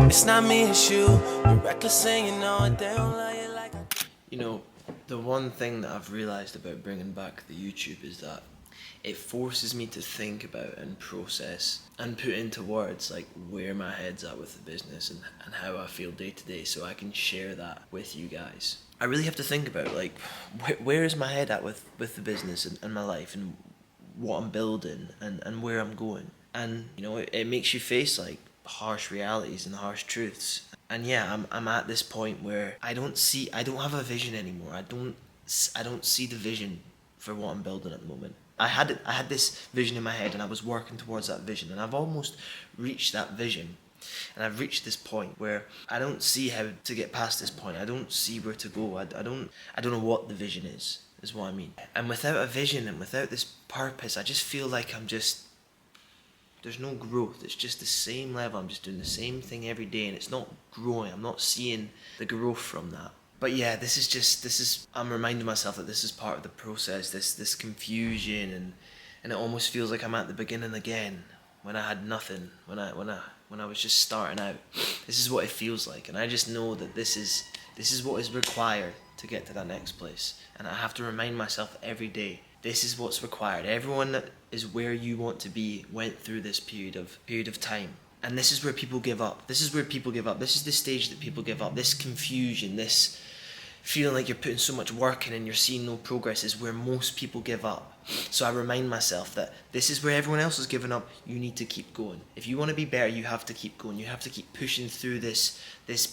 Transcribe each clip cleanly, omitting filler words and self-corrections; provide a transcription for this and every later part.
It's not me, it's you. You're reckless and you know it. They don't love you like I. You know, the one thing that I've realised about bringing back the YouTube is that it forces me to think about and process and put into words like where my head's at with the business and how I feel day to day, so I can share that with you guys. I really have to think about like where is my head at with the business and my life and what I'm building and where I'm going. And you know, it makes you face like harsh realities and harsh truths. And yeah, I'm at this point where I don't have a vision anymore. I don't see the vision for what I'm building at the moment. I had this vision in my head and I was working towards that vision, and I've almost reached that vision. And I've reached this point where I don't see how to get past this point. I don't see where to go. I don't know what the vision is what I mean. And without a vision and without this purpose, I just feel like there's no growth. It's just the same level. I'm just doing the same thing every day and it's not growing. I'm not seeing the growth from that. But yeah, I'm reminding myself that this is part of the process, this confusion, and it almost feels like I'm at the beginning again when I had nothing, when I was just starting out. This is what it feels like, and I just know that this is what is required to get to that next place. And I have to remind myself every day, this is what's required. Everyone that is where you want to be went through this period of time. And this is where people give up. This is the stage that people give up. This confusion, this feeling like you're putting so much work in and you're seeing no progress is where most people give up. So I remind myself that this is where everyone else is giving up. You need to keep going. If you want to be better, you have to keep going. You have to keep pushing through this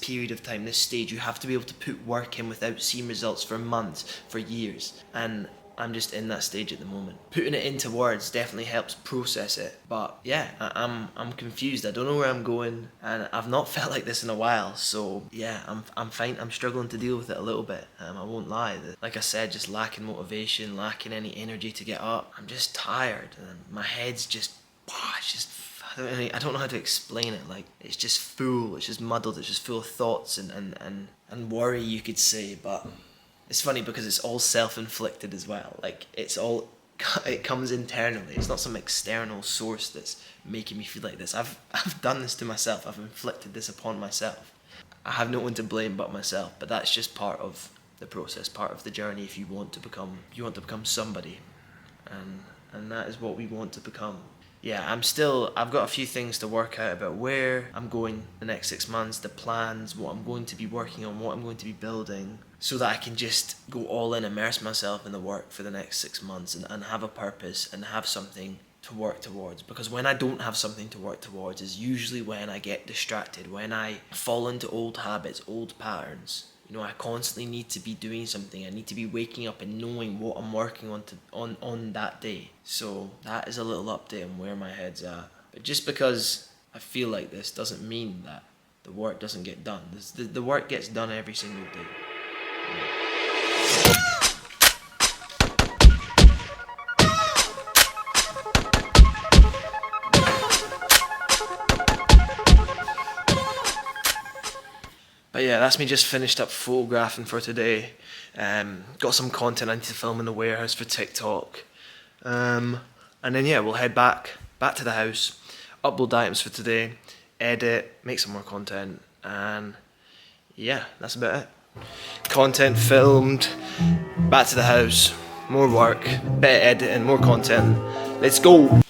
period of time, this stage. You have to be able to put work in without seeing results for months, for years. And I'm just in that stage at the moment. Putting it into words definitely helps process it. But yeah, I'm confused. I don't know where I'm going, and I've not felt like this in a while. So yeah, I'm fine. I'm struggling to deal with it a little bit. I won't lie. Like I said, just lacking motivation, lacking any energy to get up. I'm just tired, and my head's just, it's just. I don't know how to explain it. Like, it's just full. It's just muddled. It's just full of thoughts and worry, you could say. But it's funny because it's all self-inflicted as well. Like, it comes internally. It's not some external source that's making me feel like this. I've done this to myself. I've inflicted this upon myself. I have no one to blame but myself, but that's just part of the process, part of the journey. If you want to become somebody, and that is what we want to become. Yeah, I've got a few things to work out about where I'm going the next 6 months, the plans, what I'm going to be working on, what I'm going to be building, so that I can just go all in, immerse myself in the work for the next 6 months and have a purpose and have something to work towards. Because when I don't have something to work towards is usually when I get distracted, when I fall into old habits, old patterns. You know, I constantly need to be doing something. I need to be waking up and knowing what I'm working on that day. So that is a little update on where my head's at. But just because I feel like this doesn't mean that the work doesn't get done. The work gets done every single day. But yeah, that's me just finished up photographing for today. Got some content I need to film in the warehouse for TikTok. And then yeah, we'll head back to the house, upload the items for today, edit, make some more content, and yeah, that's about it. Content filmed, back to the house, more work, bit of editing, more content. Let's go!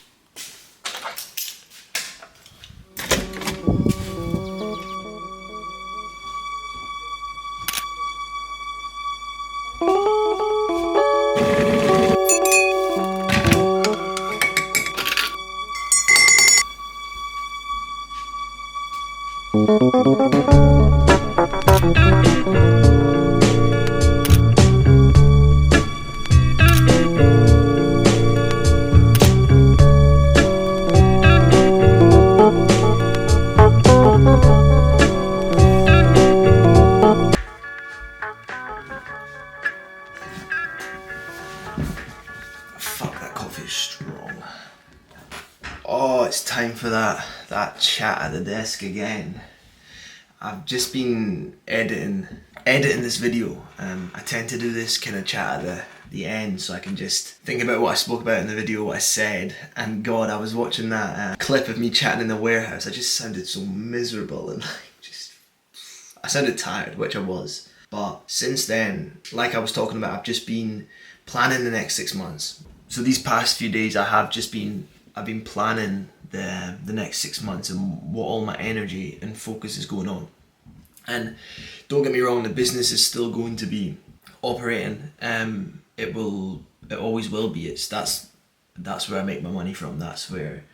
Fuck, that coffee's strong. Oh, it's time for that chat at the desk again. I've just been editing this video. I tend to do this kind of chat at the end so I can just think about what I spoke about in the video, what I said. And God, I was watching that clip of me chatting in the warehouse. I just sounded so miserable and like I sounded tired, which I was. But since then, like I was talking about, I've just been planning the next 6 months. So these past few days, I've been planning the next 6 months and what all my energy and focus is going on. And don't get me wrong, the business is still going to be operating. It always will be. That's where I make my money from. That's where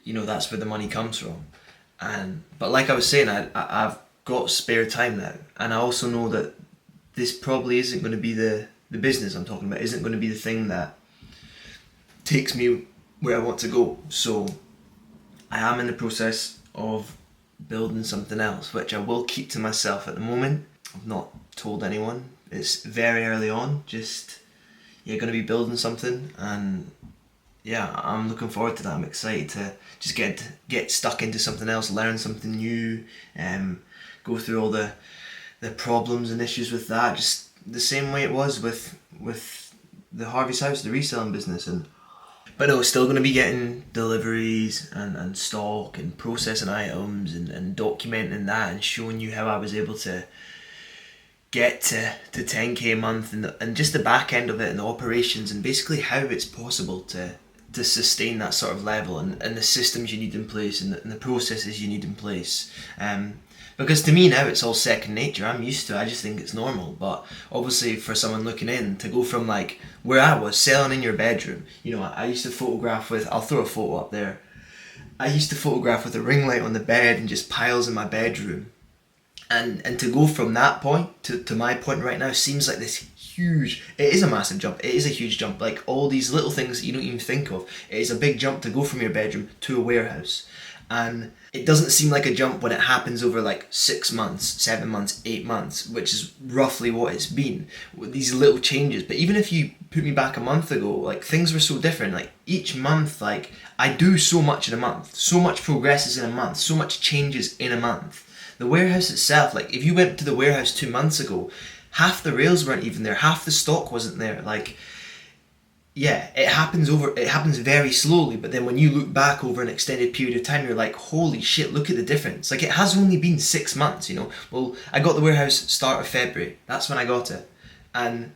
the money comes from. But like I was saying, I've got spare time now, and I also know that this probably isn't going to be the business I'm talking about, isn't going to be the thing that takes me where I want to go. So I am in the process of building something else, which I will keep to myself at the moment. I've not told anyone. It's very early on. Just going to be building something, and I'm looking forward to that. I'm excited to just get stuck into something else, learn something new, go through all the problems and issues with that, just the same way it was with the Harvey's House, the reselling business. But no, still going to be getting deliveries and stock and processing items and documenting that and showing you how I was able to get to 10k a month and just the back end of it and the operations and basically how it's possible to sustain that sort of level and the systems you need in place and the processes you need in place. Because to me now it's all second nature. I'm used to it. I just think it's normal. But obviously for someone looking in, to go from like where I was selling in your bedroom, I used to photograph with, I'll throw a photo up there, I used to photograph with a ring light on the bed and just piles in my bedroom. And to go from that point to my point right now seems like this huge, it is a massive jump. It is a huge jump. Like all these little things that you don't even think of. It is a big jump to go from your bedroom to a warehouse. And it doesn't seem like a jump when it happens over like 6 months, 7 months, 8 months, which is roughly what it's been with these little changes. But even if you put me back a month ago, like things were so different. Like each month, like I do so much in a month, so much progresses in a month, so much changes in a month. The warehouse itself, like if you went to the warehouse 2 months ago, half the rails weren't even there, half the stock wasn't there. Like, it happens very slowly, but then when you look back over an extended period of time, you're like, holy shit, look at the difference. Like it has only been 6 months, Well, I got the warehouse start of February. That's when I got it. And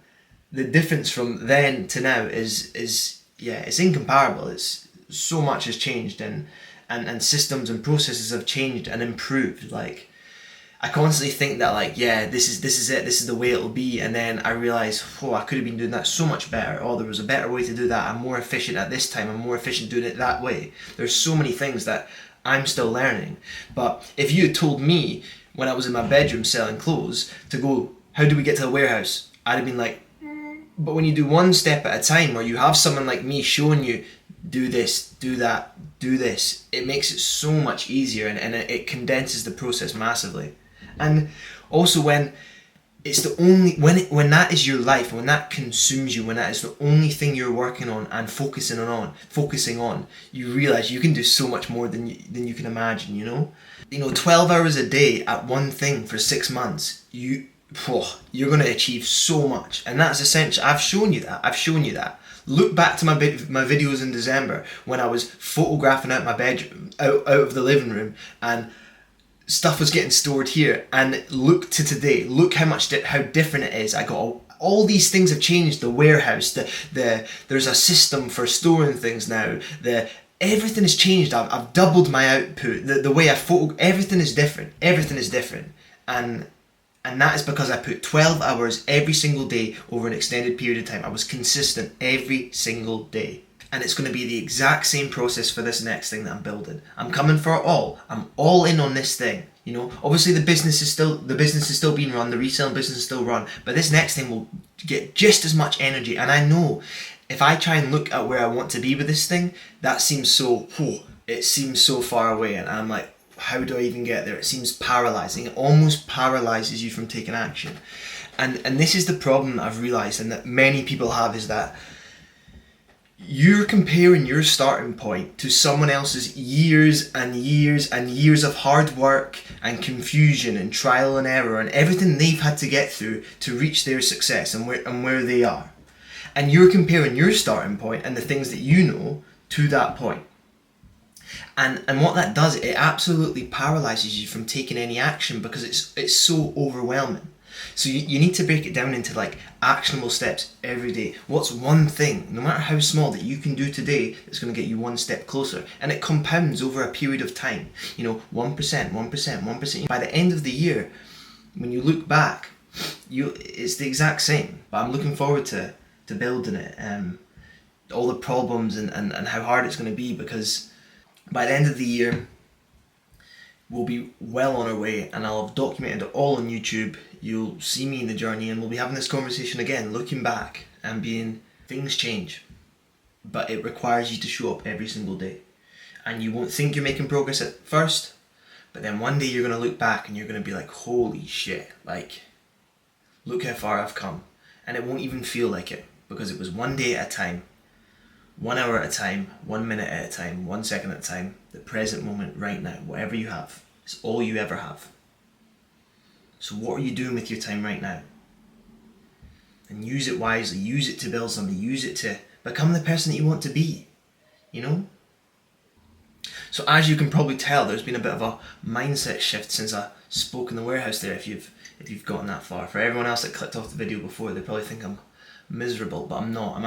the difference from then to now is it's incomparable. It's so much has changed and systems and processes have changed and improved. Like I constantly think that this is it, this is the way it'll be, and then I realise, I could have been doing that so much better. There was a better way to do that. I'm more efficient at this time. I'm more efficient doing it that way. There's so many things that I'm still learning. But if you had told me when I was in my bedroom selling clothes to go, how do we get to the warehouse? I'd have been like, but when you do one step at a time, or you have someone like me showing you, do this, do that, do this, it makes it so much easier and it condenses the process massively. And also when it's the only, when that is your life, when that consumes you, when that is the only thing you're working on and focusing on, you realise you can do so much more than you can imagine, 12 hours a day at one thing for 6 months, you're going to achieve so much. And that's essential. I've shown you that. Look back to my videos in December when I was photographing out my bedroom, out of the living room, and stuff was getting stored here. And look to today. Look how different it is. I got all these things have changed. The warehouse, there's a system for storing things now. Everything has changed. I've doubled my output. The way I photo, everything is different. And that is because I put 12 hours every single day over an extended period of time. I was consistent every single day. And it's going to be the exact same process for this next thing that I'm building. I'm coming for it all. I'm all in on this thing. Obviously the business is still being run, the reselling business is still run, but this next thing will get just as much energy. And I know if I try and look at where I want to be with this thing, that seems so far away, and I'm like, how do I even get there? It seems paralyzing. It almost paralyzes you from taking action. And this is the problem that I've realized and that many people have, is that you're comparing your starting point to someone else's years and years and years of hard work and confusion and trial and error and everything they've had to get through to reach their success and where they are. And you're comparing your starting point and the things that you know to that point. And what that does, it absolutely paralyzes you from taking any action because it's so overwhelming. So you need to break it down into like actionable steps every day. What's one thing, no matter how small, that you can do today that's going to get you one step closer? And it compounds over a period of time. 1%, 1%, 1%. By the end of the year, when you look back, it's the exact same. But I'm looking forward to building it. All the problems and how hard it's going to be, because by the end of the year, we'll be well on our way, and I'll have documented it all on YouTube. You'll see me in the journey, and we'll be having this conversation again, looking back and being, things change, but it requires you to show up every single day. And you won't think you're making progress at first, but then one day you're going to look back and you're going to be like, holy shit, like, look how far I've come. And it won't even feel like it, because it was one day at a time, 1 hour at a time, 1 minute at a time, 1 second at a time, the present moment right now, whatever you have, is all you ever have. So what are you doing with your time right now? And use it wisely, use it to build something, use it to become the person that you want to be, So as you can probably tell, there's been a bit of a mindset shift since I spoke in the warehouse there, if you've gotten that far. For everyone else that clicked off the video before, they probably think I'm miserable, but I'm not.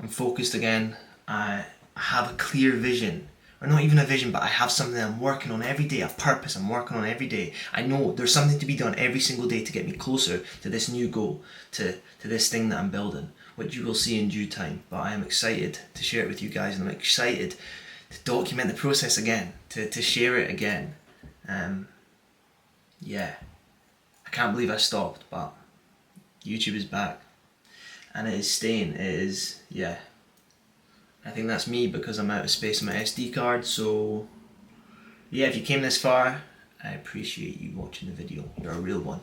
I'm focused again. I have a clear vision, or not even a vision, but I have something I'm working on every day, a purpose I'm working on every day. I know there's something to be done every single day to get me closer to this new goal, to this thing that I'm building, which you will see in due time. But I am excited to share it with you guys, and I'm excited to document the process again, to share it again. I can't believe I stopped, but YouTube is back. And it is staying. It is, I think that's me, because I'm out of space on my SD card. So, if you came this far, I appreciate you watching the video. You're a real one.